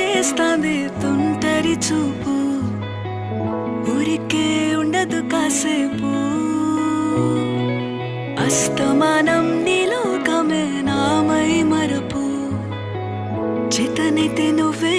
చేస్తాంది తుంటరి చూపు, ఊరికే ఉండదు కాసేపు. అస్తమానం నీలోకమే నామై మరపు, చేతనైతే నువ్వే